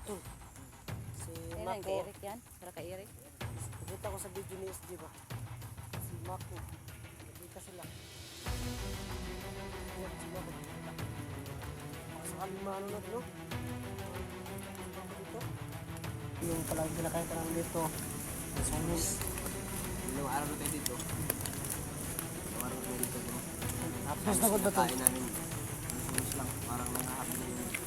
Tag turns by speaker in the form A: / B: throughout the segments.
A: tol. Si
B: Kailan kay
A: Mako.
B: Eric yan? Para kay Eric?
A: Nakita ko sa video ni SG ba? Si Mako. Nakita sila. Yan, si Mako. Sakali maano na dito. Yung palang pinakita lang dito. Sumis.
C: Ilang araw na tayo dito. Ilang araw na tayo dito.
A: Tapos na ko ba ito?
C: Kain namin. Sumis lang. Parang nanghahapon na yun.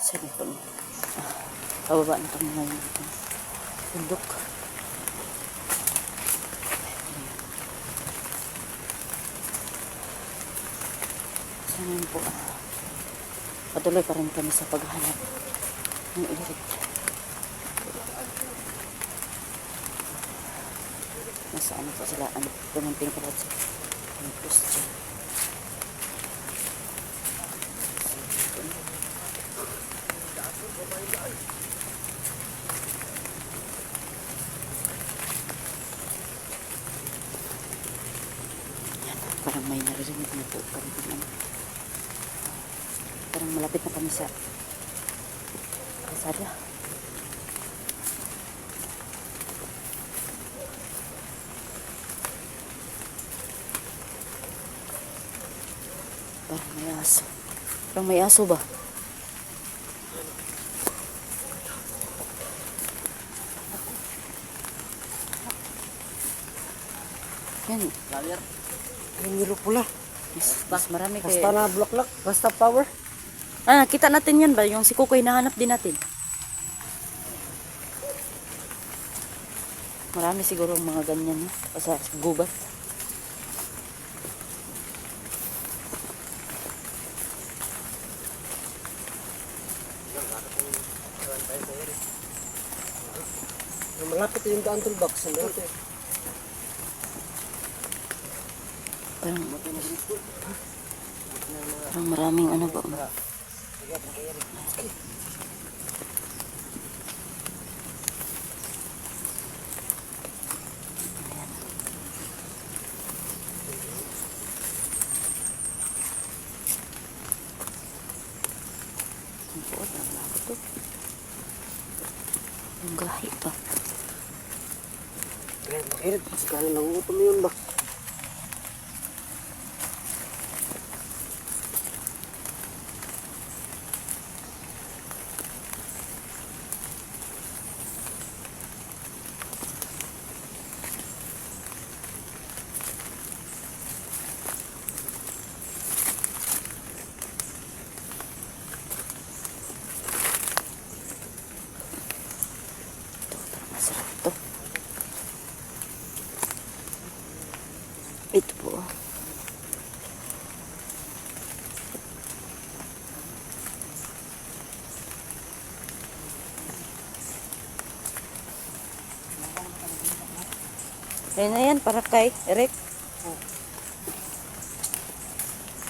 B: Sige po. Pababa na kami ngayon. Bundok. Sana yun po. Patuloy pa rin kami sa paghahanap ng Eric. Nasa ano pa sila? Pumunting ka sa campus dyan. Parang may naririnig na po kami din. Parang malapit na kami sa kalsada. Parang may aso. Parang may aso ba? Yan.
C: Lalir.
A: Yung yellow pula.
B: Mas marami kayo.
A: Basta na bulaklak. Basta power.
B: Ah, nakita natin yan ba? Yung si Kukoy nahanap din natin. Marami siguro mga ganyan. Sa gubat.
A: Malapit yung daan toolbox. Malapit.
B: Parang maraming ano ba? Ang buot, ang labo to. Yung gahi pa.
A: Eric, sekali lang utom yun ba?
B: Masarap to. Ito po. Kaya na yan, para kay Eric.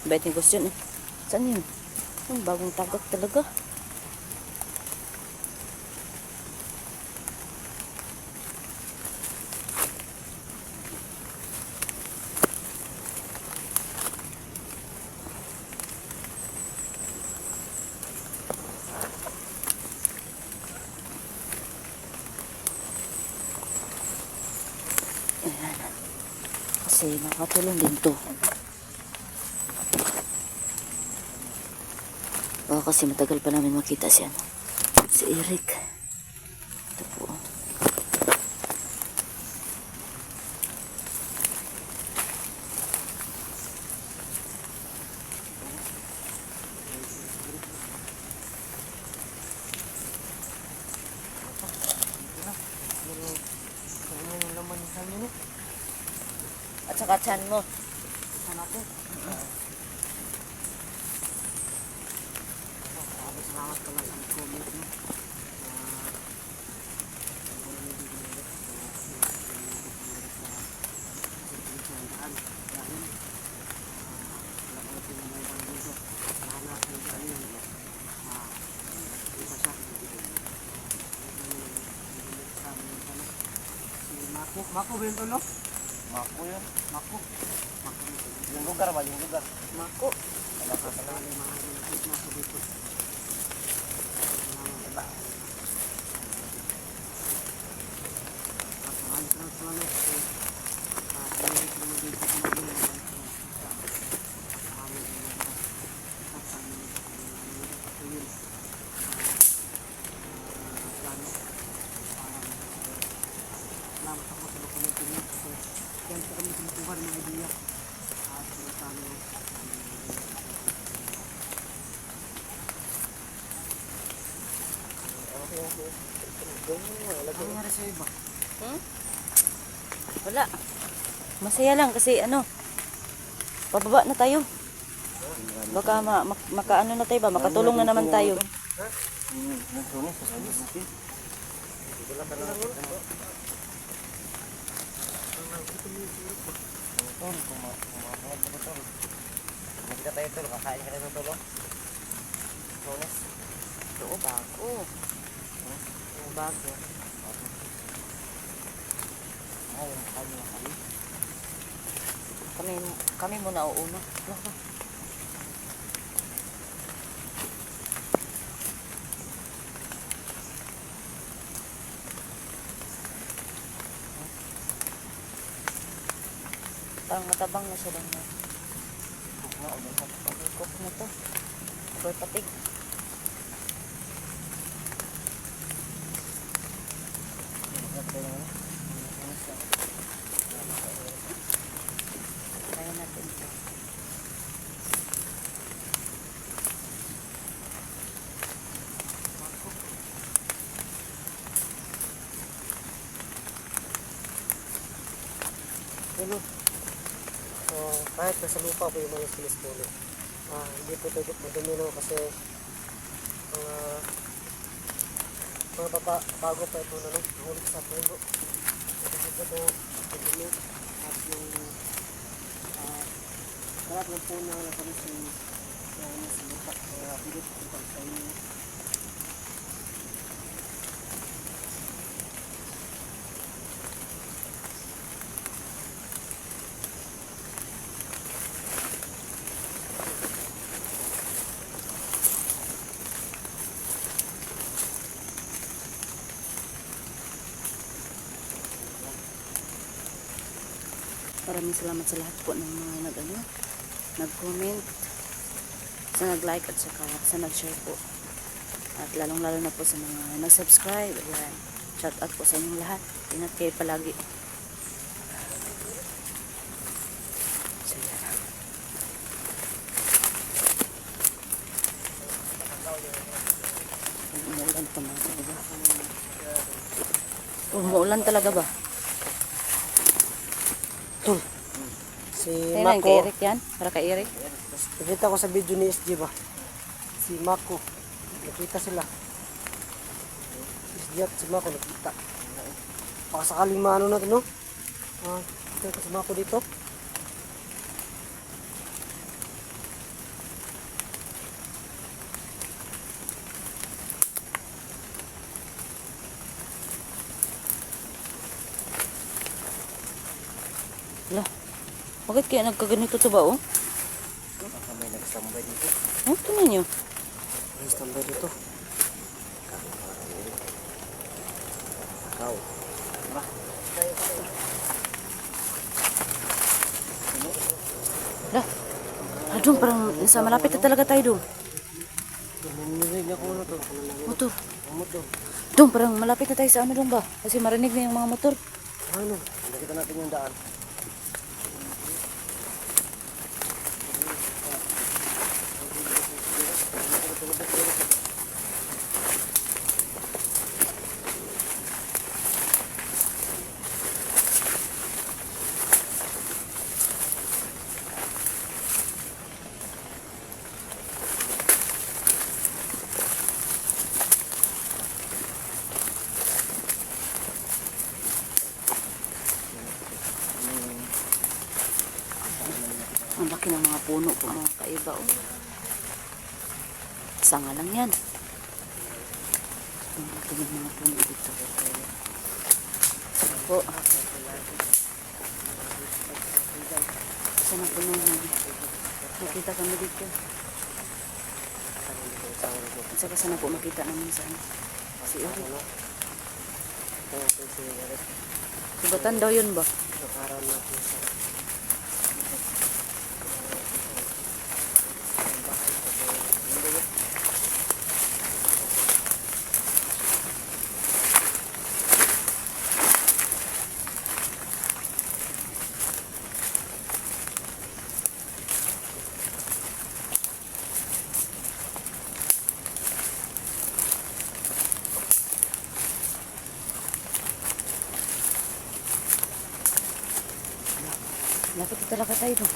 B: Bait ni Ghost yun eh. Saan yun? Yung bagong tagak talaga. Ayan. Kasi makatulong din to. Baka kasi matagal pa namin makita si ano, si Eric. Ito po. At saka chan mo.
A: Hanapin. Salamat pala sa comment mo. Mako ba yung tulo?
C: Mako yun.
A: Mako.
C: Yung lugar ba? Yung lugar.
B: Mako.
C: Wala ko sa
A: Dali mga mako dito. Salamat ako sa dokumento niyo kasi yan po kami sinukuhan ng idea at kami ano nangyari sa iba?
B: Wala. Masaya lang kasi ano, pababa na tayo. Baka makaano na tayo ba? Makatulong na naman tayo.
C: Kita tayo tol, kakain ka na ng tol. Tunis.
B: Oo, bago. Bago.
C: Ayun, kami na kami.
B: Kami muna uuna. Parang matabang na siya lang na. Pagkok na to. Agoy patig. Kaya natin ito.
A: Ano? So, kahit nasa lupa po yung mga silis-pulo. Hindi po ito madumino kasi mga bago pa ito na nahulog sa pulo. Kasi ito madumi at yung lahat ng puno na kami sa lupa. Kaya pilit po pagkain.
B: Maraming salamat sa lahat po ng mga nag-comment, sa nag-like at saka sa nag-share po. At lalong-lalo na po sa mga nag-subscribe. Shout out po sa inyong lahat. Ingat kayo palagi. So, yan. Umuulan pa mga talaga. Umuulan talaga ba?
A: Si
B: Tingnan kay
A: Mako,
B: Eric yan. Para kay Eric.
A: nakita ko sa video ni SG ba? Si Mako, nakita sila. SG at si Mako nakita. Baka sakaling maano natin, no? Kita ko si Mako dito.
B: Wala. Bakit kaya nagkaganito to ba, oh?
C: Baka may nagsambay dito.
B: Oh, tingnan nyo.
A: Ay, standby dito.
C: Ikaw.
B: Wala. Adong, parang nasa malapit na talaga tayo doon.
A: Naninig ako na to.
B: Motor.
A: Motor.
B: Dong, parang malapit na tayo sa ano dong ba? Kasi marinig na yung mga motor.
A: Ano?
C: Nakita natin yung daan.
B: Ang laki ng mga puno po mga kaiba, oh. Sanga lang yan. Ang laki ng mga puno dito. Sige po. sana po nung makita kami dito. At saka sana po makita namin sa ano. Si Eric. Subatan daw yun ba?
A: Nakaroon natin sa
B: Lapit na talaga tayo no?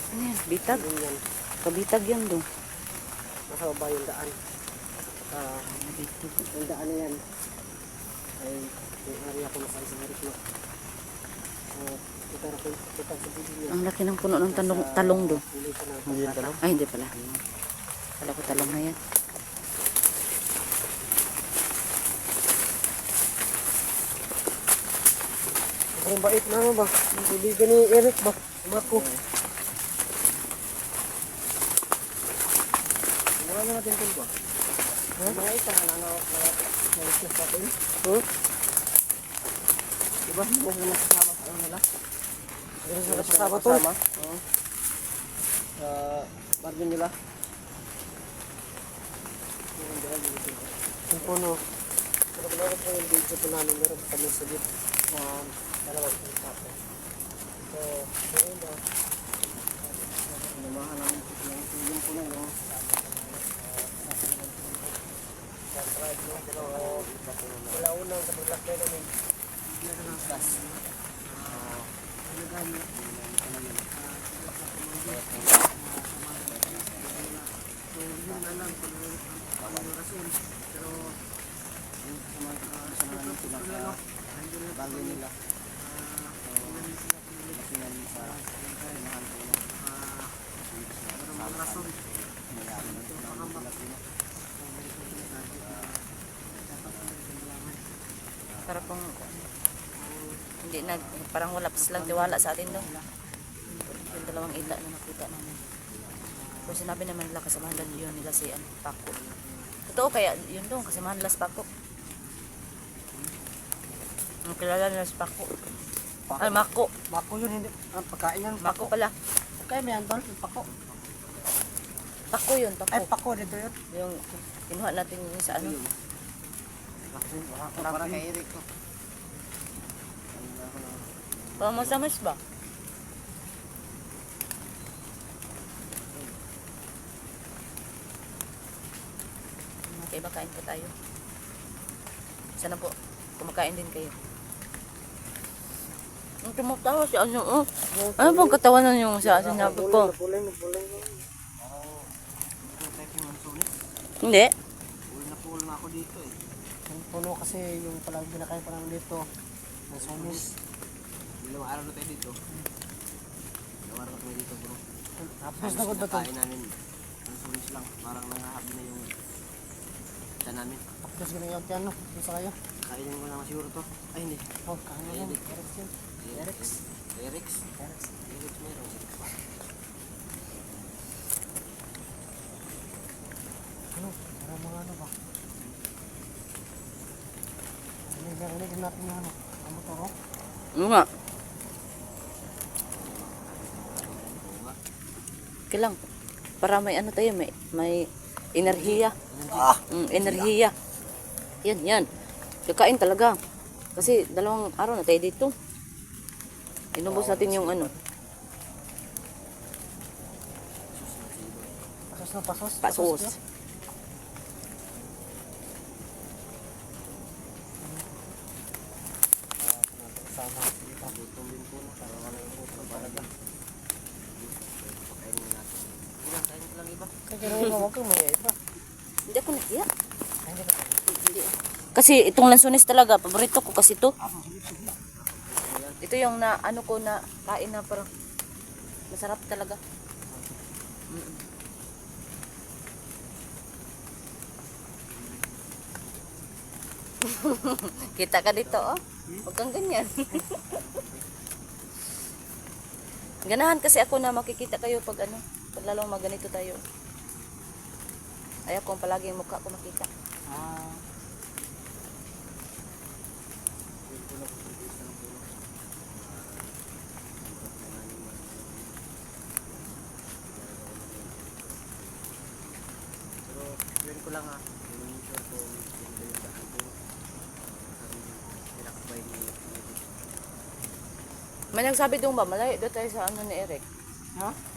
B: Ano yan? Bitag?
A: yan.
B: Kabitag yan do.
A: Nasa baba yung daan. Yung daan na yan ay yung area ko nasa isang harit no. Kita sa video niya.
B: Ang laki ng puno ng talong do.
A: Hindi pa na.
C: Hindi yan talong.
B: Ay hindi pala. Kala ko talong na yan.
A: Ang bait na ba? Ang tubigan ni Eric ba? Mako. Wala na natin ito ba? Mga isa na na-request natin. Diba? Huwag na nasasama sa nila. Hindi na nasasama to. Oo. Sa Marvin nila. Yung puno. Pero kailangan po yung video po namin meron kami sa dito. Dalawang pinsapo. So, yun na. Namahan namin yung po na yung subscribe mo. Pero wala unang sa paglakbay namin. Hindi na ng gas. Hindi na lang kung ano rason. Pero bagay nila.
B: Para pong hindi parang wala pa silang tiwala sa atin daw. Yung dalawang ila na nakita namin. Pero sinabi naman nila kasamahan lang yun nila si Paco. Totoo kaya yun doon kasamahan nila si Paco. Ang kilala nila si Paco. Ay, Mako.
A: Mako yun, hindi. Ang pagkain yan.
B: Mako pala.
A: Pagkain may andol, pako.
B: Paco yun, Paco.
A: Ay, pako dito yun.
B: Yung kinuha natin yung sa ano.
A: Para kay Eric to.
B: Pamasamas ba? Okay, makain pa tayo. Sana po, kumakain din kayo. Ang tumatawa si ano, oh. Ano bang katawanan yung sa sinabi ko?
A: Napuling.
B: Hindi.
A: Pul na ako dito eh. Yung puno kasi yung palang binakain pa lang dito. Ng sumis.
C: Dalawang araw na tayo dito. Dalawang araw na tayo dito bro.
A: Tapos na ko ba ito?
C: Kain namin. Ang sumis lang. Parang nangahabi na yung tiyan namin.
A: Tapos ganun yung tiyan no. Isa kayo.
C: Kainin ko lang siguro to. Ay hindi.
A: Oh, kain na lang. Eric.
C: Eric meron.
A: Ano? Para mga ano ba? Rinig natin yung ano. Ang motor oh.
B: Ano nga? Kailang. Para may ano tayo, may enerhiya. Enerhiya. Yan. Kakain talaga. Kasi dalawang araw na tayo dito. Inubos natin yung ano.
A: Pasos.
B: Pasos.
A: Sama.
C: Gutom din po na. Para wala yung gutom talaga. Pakainin natin. Ilang kain ko lang iba.
A: Kaya rin mo kung may iba.
B: Hindi ako nahiya.
A: Hindi ba?
B: Kasi itong lansones talaga, paborito ko kasi ito. Ito yung na ano ko na kain na parang masarap talaga. Kita ka dito, oh. Huwag kang ganyan. Ganahan kasi ako na makikita kayo pag ano, pag lalong maganito tayo. Ayaw kong palagi yung mukha ko makita.
A: Ah. Yun po na po, isa ng puno. Pero, yun ko lang ha. Yung sure ko, yung daan po. Kami pinakabay ni Edith.
B: May nagsabi doon ba, malayo doon tayo sa ano ni Eric.
A: Ha?